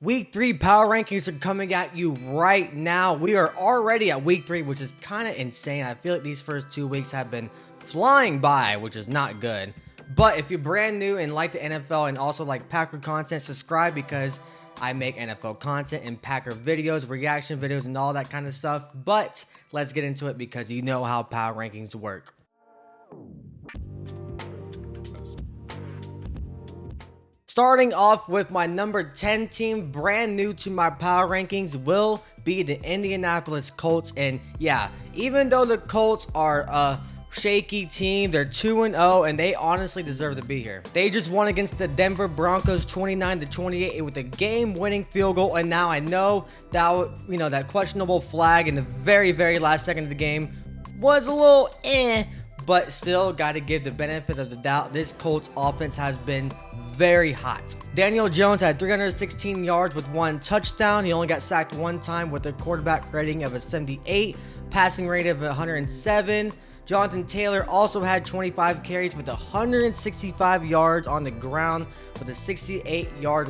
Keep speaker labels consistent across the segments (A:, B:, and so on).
A: Week 3 power rankings are coming at you right now. We are already at week 3, which is kind of insane. I feel like these first 2 weeks have been flying by, which is not good. But if you're brand new and like the NFL and also like Packer content, subscribe because I make NFL content and Packer videos, reaction videos, and all that kind of stuff. But let's get into it because you know how power rankings work. Starting off with my number 10 team, brand new to my power rankings, will be the Indianapolis Colts. And yeah, even though the Colts are a shaky team, they're 2-0 and they honestly deserve to be here. They just won against the Denver Broncos 29-28 with a game-winning field goal. And now I know that, that questionable flag in the very last second of the game was a little but still got to give the benefit of the doubt. This Colts offense has been very hot. Daniel Jones had 316 yards with 1 touchdown. He only got sacked 1 time with a quarterback rating of a 78, passing rate of 107. Jonathan Taylor also had 25 carries with 165 yards on the ground with a 68-yard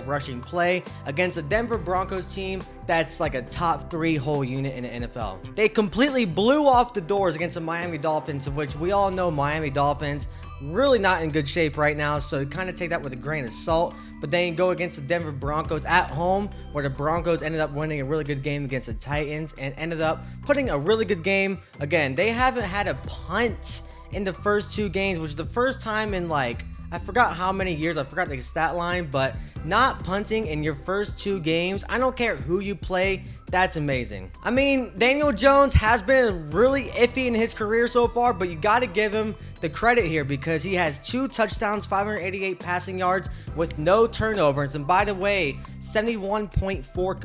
A: rushing play against a Denver Broncos team that's like a top 3 whole unit in the NFL. They completely blew off the doors against the Miami Dolphins, of which we all know Miami Dolphins really not in good shape right now, so kind of take that with a grain of salt. But then go against the Denver Broncos at home, where the Broncos ended up winning a really good game against the Titans and ended up putting a really good game. Again, they haven't had a punt in the first 2 games, which is the first time in I forgot how many years, I forgot the stat line, but not punting in your first 2 games, I don't care who you play, that's amazing. I mean, Daniel Jones has been really iffy in his career so far, but you got to give him the credit here because he has 2 touchdowns, 588 passing yards with no turnovers. And by the way, 71.4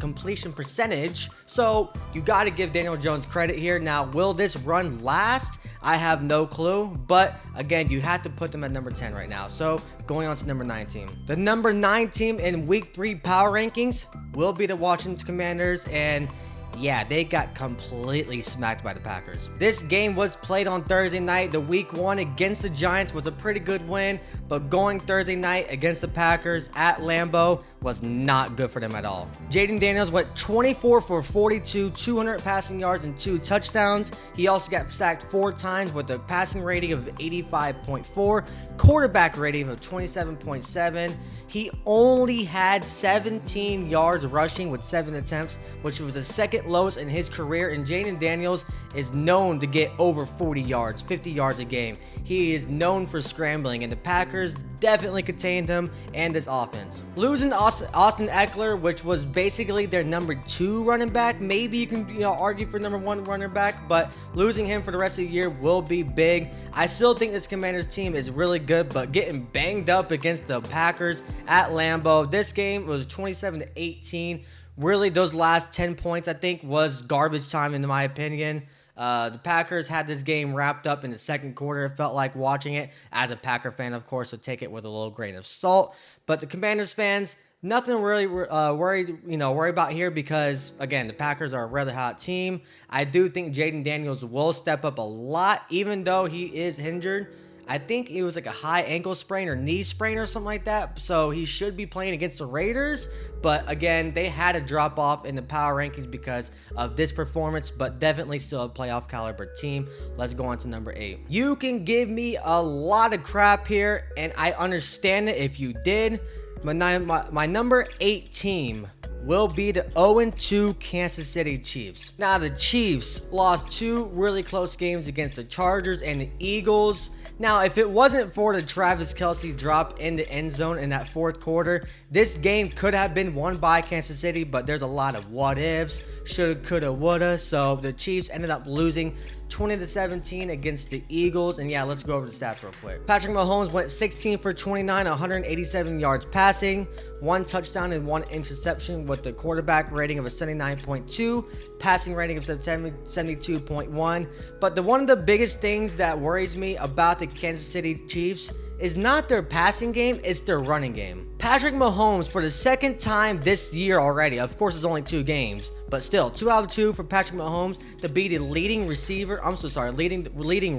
A: completion percentage. So you got to give Daniel Jones credit here. Now, will this run last? I have no clue, but again, you have to put them at number 10 right now. So going on to number 9 team. The number 9 team in week 3 power rankings will be the Washington Commanders, and yeah, they got completely smacked by the Packers. This game was played on Thursday night. The week 1 against the Giants was a pretty good win, but going Thursday night against the Packers at Lambeau was not good for them at all. Jayden Daniels went 24 for 42, 200 passing yards and 2 touchdowns. He also got sacked 4 times with a passing rating of 85.4, quarterback rating of 27.7. He only had 17 yards rushing with 7 attempts, which was the second lowest in his career, and Jayden Daniels is known to get over 40 yards, 50 yards a game. He is known for scrambling, and the Packers definitely contained him and his offense. Losing Austin Eckler, which was basically their number 2 running back, maybe you can argue for number 1 running back, but losing him for the rest of the year will be big. I still think this Commanders team is really good, but getting banged up against the Packers at Lambeau, this game was 27-18. Really, those last 10 points, I think, was garbage time in my opinion. The Packers had this game wrapped up in the second quarter. It felt like watching it as a Packer fan, of course, so take it with a little grain of salt. But the Commanders fans, nothing really worry about here because, again, the Packers are a really hot team. I do think Jayden Daniels will step up a lot, even though he is injured. I think it was like a high ankle sprain or knee sprain or something like that. So he should be playing against the Raiders. But again, they had to drop off in the power rankings because of this performance, but definitely still a playoff caliber team. Let's go on to number 8. You can give me a lot of crap here, and I understand it if you did. My number 8 team will be the 0-2 Kansas City Chiefs. Now, the Chiefs lost 2 really close games against the Chargers and the Eagles. Now, if it wasn't for the Travis Kelce drop in the end zone in that 4th quarter, this game could have been won by Kansas City, but there's a lot of what ifs, shoulda, coulda, woulda. So the Chiefs ended up losing 20-17 against the Eagles. And yeah, let's go over the stats real quick. Patrick Mahomes went 16 for 29, 187 yards passing, 1 touchdown and 1 interception with the quarterback rating of a 79.2, passing rating of 72.1. But one of the biggest things that worries me about the Kansas City Chiefs is not their passing game, it's their running game. Patrick Mahomes, for the 2nd time this year already, of course it's only 2 games, but still, 2 out of 2 for Patrick Mahomes to be the leading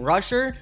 A: rusher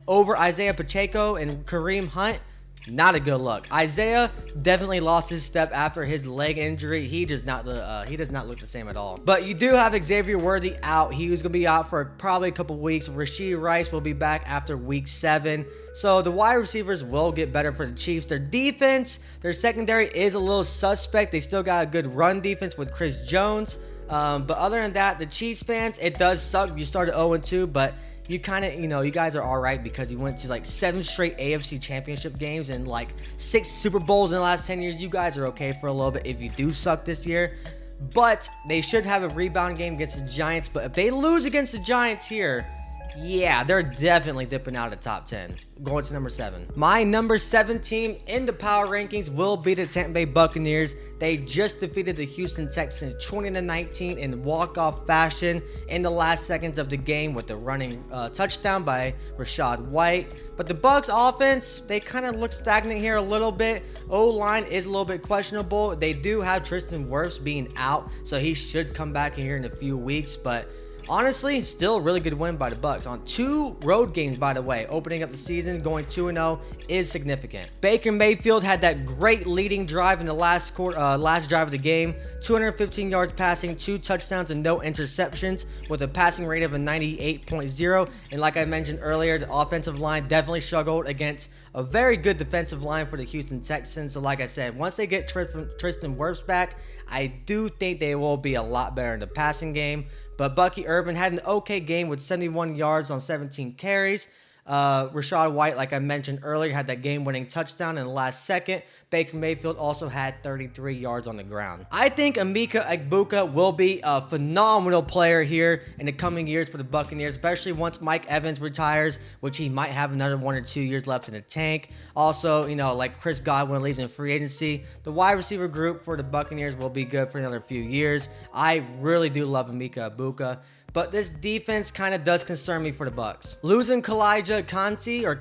A: over Isaiah Pacheco and Kareem Hunt. not a good look. Isaiah definitely lost his step after his leg injury. He does not look the same at all. But you do have Xavier Worthy out. He was gonna be out for probably a couple weeks. Rashee Rice will be back after week 7. So the wide receivers will get better for the Chiefs. Their defense, their secondary is a little suspect. They still got a good run defense with Chris Jones. But other than that, the Chiefs fans, it does suck. You started 0-2, but you kind of, you guys are all right because you went to like 7 straight AFC championship games and like 6 Super Bowls in the last 10 years. You guys are okay for a little bit if you do suck this year. But they should have a rebound game against the Giants. But if they lose against the Giants here, yeah, they're definitely dipping out of the top 10. Going to number 7. My number 7 team in the power rankings will be the Tampa Bay Buccaneers. They just defeated the Houston Texans 20-19 in walk-off fashion in the last seconds of the game with the running touchdown by Rachaad White. But the Bucs offense, they kind of look stagnant here a little bit. O-line is a little bit questionable. They do have Tristan Wirfs being out, so he should come back here in a few weeks, but honestly, still a really good win by the Bucs on 2 road games, by the way. Opening up the season, going 2-0 is significant. Baker Mayfield had that great leading drive in the last drive of the game. 215 yards passing, 2 touchdowns, and no interceptions with a passing rate of a 98.0. And like I mentioned earlier, the offensive line definitely struggled against a very good defensive line for the Houston Texans. So like I said, once they get Tristan Wirfs back, I do think they will be a lot better in the passing game. But Bucky Irvin had an okay game with 71 yards on 17 carries. Rachaad White, like I mentioned earlier, had that game-winning touchdown in the last second. Baker Mayfield also had 33 yards on the ground. I think Emeka Egbuka will be a phenomenal player here in the coming years for the Buccaneers, especially once Mike Evans retires, which he might have another 1 or 2 years left in the tank. Also, like Chris Godwin leaves in free agency, the wide receiver group for the Buccaneers will be good for another few years. I really do love Emeka Egbuka. But this defense kind of does concern me for the Bucs. Losing Kalijah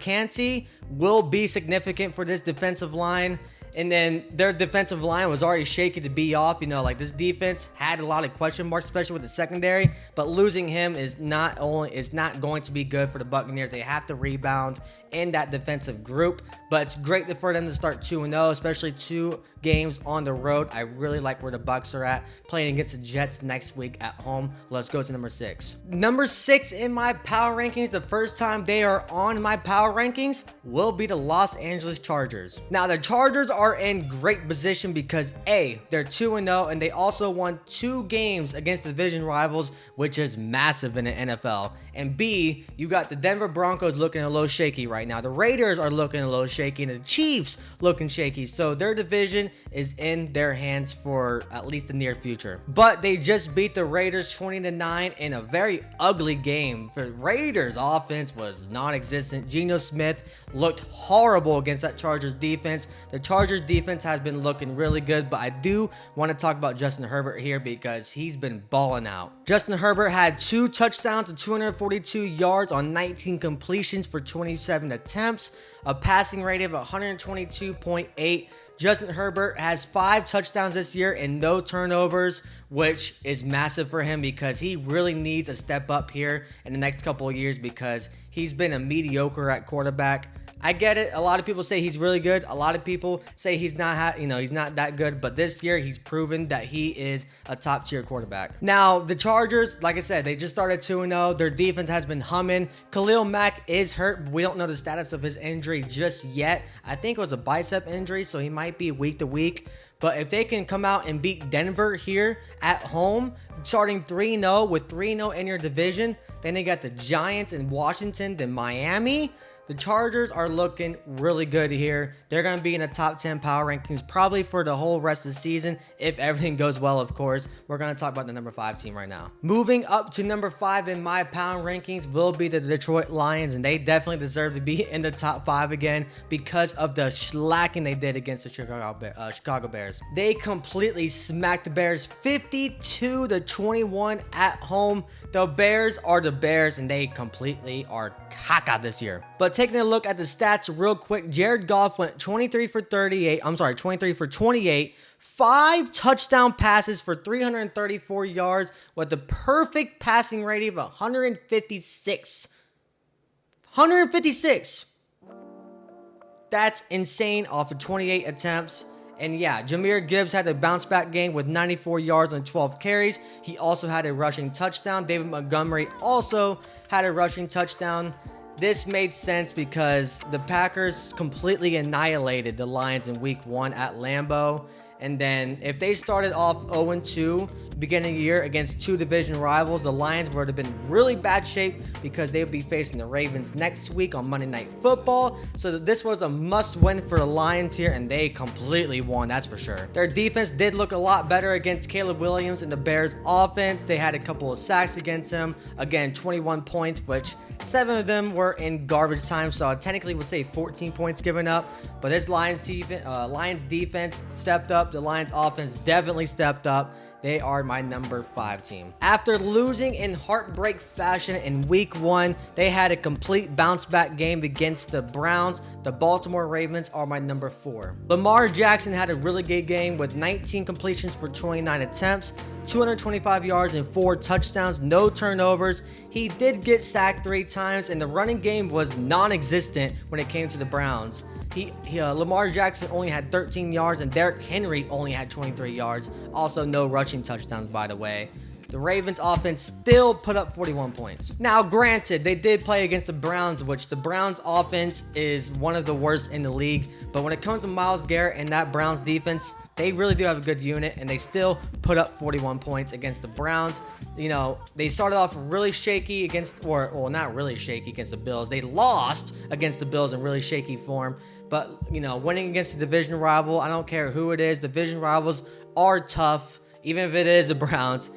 A: Kancey will be significant for this defensive line. And then their defensive line was already shaky to be off. Like this defense had a lot of question marks, especially with the secondary. But losing him is not going to be good for the Buccaneers. They have to rebound in that defensive group. But it's great for them to start 2-0, especially 2 games on the road. I really like where the Bucs are at, playing against the Jets next week at home. Let's go to number 6. Number 6 in my power rankings, the first time they are on my power rankings, will be the Los Angeles Chargers. Now, the Chargers are in great position because A, they're 2-0, and they also won 2 games against division rivals, which is massive in the NFL. And B, you got the Denver Broncos looking a little shaky right now. The Raiders are looking a little shaky, and the Chiefs looking shaky. So their division is in their hands for at least the near future. But they just beat the Raiders 20-9 in a very ugly game. The Raiders offense was non-existent. Geno Smith looked horrible against that Chargers defense. The Chargers defense has been looking really good, but I do want to talk about Justin Herbert here because he's been balling out. Justin Herbert had 2 touchdowns and 242 yards on 19 completions for 27 attempts, a passing rate of 122.8. Justin Herbert has 5 touchdowns this year and no turnovers, which is massive for him because he really needs a step up here in the next couple of years because he's been a mediocre at quarterback. I get it. A lot of people say he's really good. A lot of people say he's not, he's not that good. But this year, he's proven that he is a top-tier quarterback. Now, the Chargers, like I said, they just started 2-0. Their defense has been humming. Khalil Mack is hurt. But we don't know the status of his injury just yet. I think it was a bicep injury, so he might be week to week. But if they can come out and beat Denver here at home, starting 3-0 with 3-0 in your division, then they got the Giants in Washington, then Miami. The Chargers are looking really good here. They're going to be in the top 10 power rankings probably for the whole rest of the season if everything goes well, of course. We're going to talk about the number 5 team right now. Moving up to number 5 in my power rankings will be the Detroit Lions, and they definitely deserve to be in the top 5 again because of the slacking they did against the Chicago Bears. They completely smacked the Bears 52-21 at home. The Bears are the Bears, and they completely are caca this year. But taking a look at the stats real quick, Jared Goff went 23 for 28, 5 touchdown passes for 334 yards with the perfect passing rating of 156. That's insane off of 28 attempts. And yeah, Jahmyr Gibbs had a bounce back game with 94 yards on 12 carries. He also had a rushing touchdown. David Montgomery also had a rushing touchdown. This made sense because the Packers completely annihilated the Lions in week 1 at Lambeau. And then if they started off 0-2 beginning of the year against 2 division rivals, the Lions would have been in really bad shape because they would be facing the Ravens next week on Monday Night Football. So this was a must win for the Lions here, and they completely won, that's for sure. Their defense did look a lot better against Caleb Williams and the Bears offense. They had a couple of sacks against him. Again, 21 points, which 7 of them were in garbage time. So I technically would say 14 points given up. But this Lions defense stepped up. The Lions offense definitely stepped up. They are my number 5 team. After losing in heartbreak fashion in week 1, they had a complete bounce back game against the Browns. The Baltimore Ravens are my number 4. Lamar Jackson had a really good game with 19 completions for 29 attempts, 225 yards and 4 touchdowns, no turnovers. He did get sacked 3 times, and the running game was non-existent when it came to the Browns. Lamar Jackson only had 13 yards, and Derrick Henry only had 23 yards. Also, no rushing touchdowns, by the way. The Ravens offense still put up 41 points. Now, granted, they did play against the Browns, which the Browns offense is one of the worst in the league. But when it comes to Myles Garrett and that Browns defense, they really do have a good unit, and they still put up 41 points against the Browns. You know, they started off really shaky against, well, not really shaky against the Bills. They lost against the Bills in really shaky form. But, you know, winning against a division rival, I don't care who it is. Division rivals are tough, even if it is the Browns.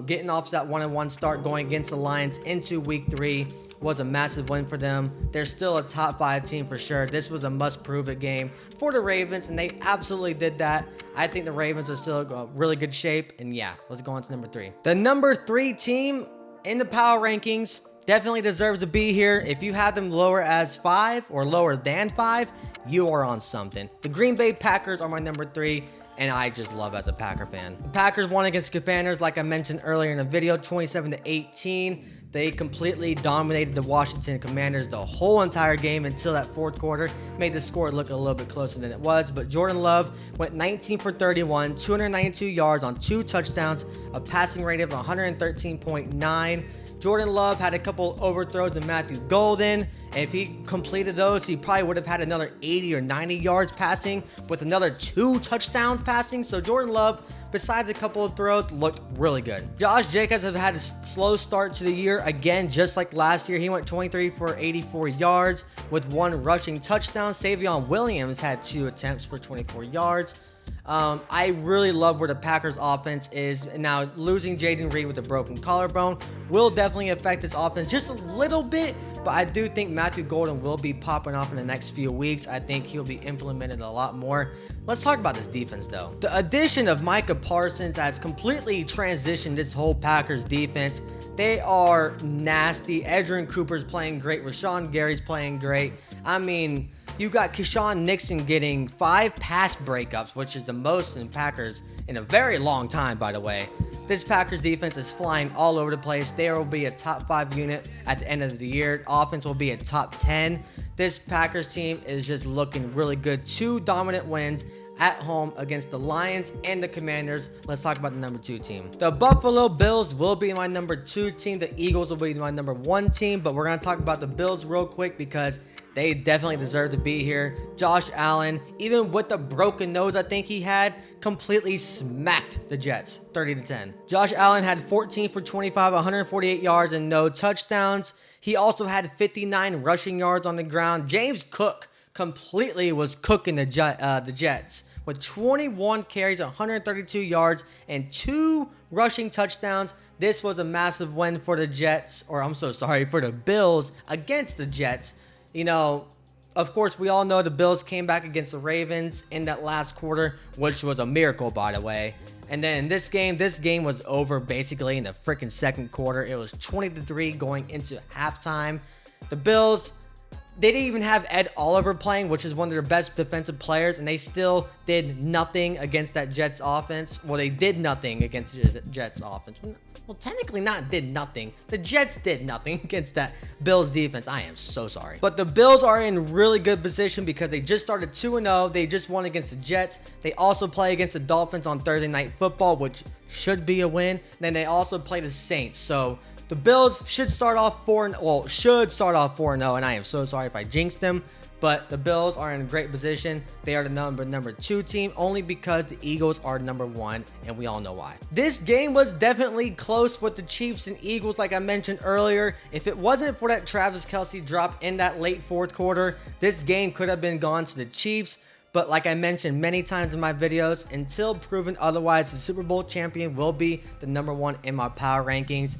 A: Getting off that 1-1 start going against the Lions into week 3 was a massive win for them. They're still a top 5 team for sure. This was a must-prove-it game for the Ravens, and they absolutely did that. I think the Ravens are still in really good shape, and yeah, let's go on to number 3. The number 3 team in the power rankings definitely deserves to be here. If you have them lower as 5 or lower than 5, you are on something. The Green Bay Packers are my number 3. And I just love as a Packer fan. The Packers won against the Commanders, like I mentioned earlier in the video, 27-18. They completely dominated the Washington Commanders the whole entire game until that 4th quarter. Made the score look a little bit closer than it was. But Jordan Love went 19 for 31, 292 yards on 2 touchdowns, a passing rate of 113.9. Jordan Love had a couple overthrows to Matthew Golden. If he completed those, he probably would have had another 80 or 90 yards passing with another 2 touchdowns passing. So Jordan Love, besides a couple of throws, looked really good. Josh Jacobs have had a slow start to the year again, just like last year. He went 23 for 84 yards with 1 rushing touchdown. Savion Williams had 2 attempts for 24 yards. I really love where the Packers offense is. Now, losing Jaden Reed with a broken collarbone will definitely affect this offense just a little bit, but I do think Matthew Golden will be popping off in the next few weeks. I think he'll be implemented a lot more. Let's talk about this defense, though. The addition of Micah Parsons has completely transitioned this whole Packers defense. They are nasty. Edgerrin Cooper's playing great. Rashawn Gary's playing great. I mean, you got Keyshawn Nixon getting 5 pass breakups, which is the most in Packers in a very long time, by the way. This Packers defense is flying all over the place. They will be a top 5 unit at the end of the year. Offense will be a top 10. This Packers team is just looking really good. 2 dominant wins at home against the Lions and the Commanders. Let's talk about the number 2 team. The Buffalo Bills will be my number 2 team. The Eagles will be my number 1 team, but we're going to talk about the Bills real quick because they definitely deserve to be here. Josh Allen, even with the broken nose I think he had, completely smacked the Jets, 30-10. Josh Allen had 14 for 25, 148 yards and no touchdowns. He also had 59 rushing yards on the ground. James Cook completely was cooking the Jets with 21 carries, 132 yards, and 2 rushing touchdowns. This was a massive win for the Jets, or I'm so sorry, for the Bills against the Jets. You know, of course, we all know the Bills came back against the Ravens in that last quarter, which was a miracle, by the way. And then this game was over basically in the freaking 2nd quarter. It was 20-3 going into halftime. The Bills They didn't even have Ed Oliver playing, which is one of their best defensive players, and they still did nothing against that Jets offense. Well, they did nothing against the Jets offense. Well, technically not did nothing. The Jets did nothing against that Bills defense. I am so sorry. But the Bills are in really good position because they just started 2-0. They just won against the Jets. They also play against the Dolphins on Thursday Night Football, which should be a win. Then they also play the Saints. So the Bills should start off 4-0, and I am so sorry if I jinxed them. But the Bills are in a great position. They are the number 2 team only because the Eagles are number 1, and we all know why. This game was definitely close with the Chiefs and Eagles, like I mentioned earlier. If it wasn't for that Travis Kelce drop in that late fourth quarter, this game could have been gone to the Chiefs. But like I mentioned many times in my videos, until proven otherwise, the Super Bowl champion will be the number 1 in my power rankings.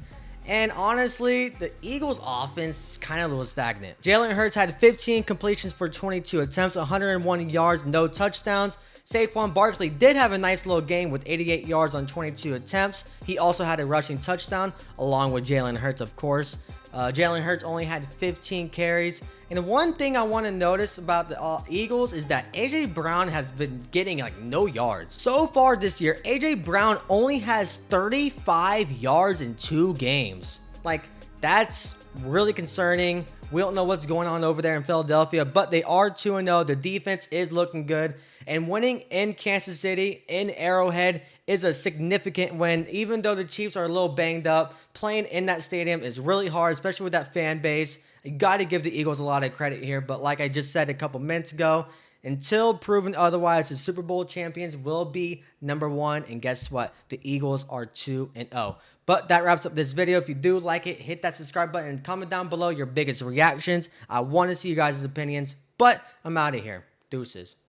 A: And honestly, the Eagles offense kind of was stagnant. Jalen Hurts had 15 completions for 22 attempts, 101 yards, no touchdowns. Saquon Barkley did have a nice little game with 88 yards on 22 attempts. He also had a rushing touchdown, along with Jalen Hurts, of course. Jalen Hurts only had 15 carries. And one thing I want to notice about the Eagles is that AJ Brown has been getting like no yards. So far this year, AJ Brown only has 35 yards in 2 games. Like, that's really concerning. We don't know what's going on over there in Philadelphia, but they are 2-0. The defense is looking good. And winning in Kansas City, in Arrowhead, is a significant win. Even though the Chiefs are a little banged up, playing in that stadium is really hard, especially with that fan base. You got to give the Eagles a lot of credit here. But like I just said a couple minutes ago, until proven otherwise, the Super Bowl champions will be number 1. And guess what? The Eagles are 2-0. But that wraps up this video. If you do like it, hit that subscribe button and comment down below your biggest reactions. I want to see you guys' opinions. But I'm out of here. Deuces.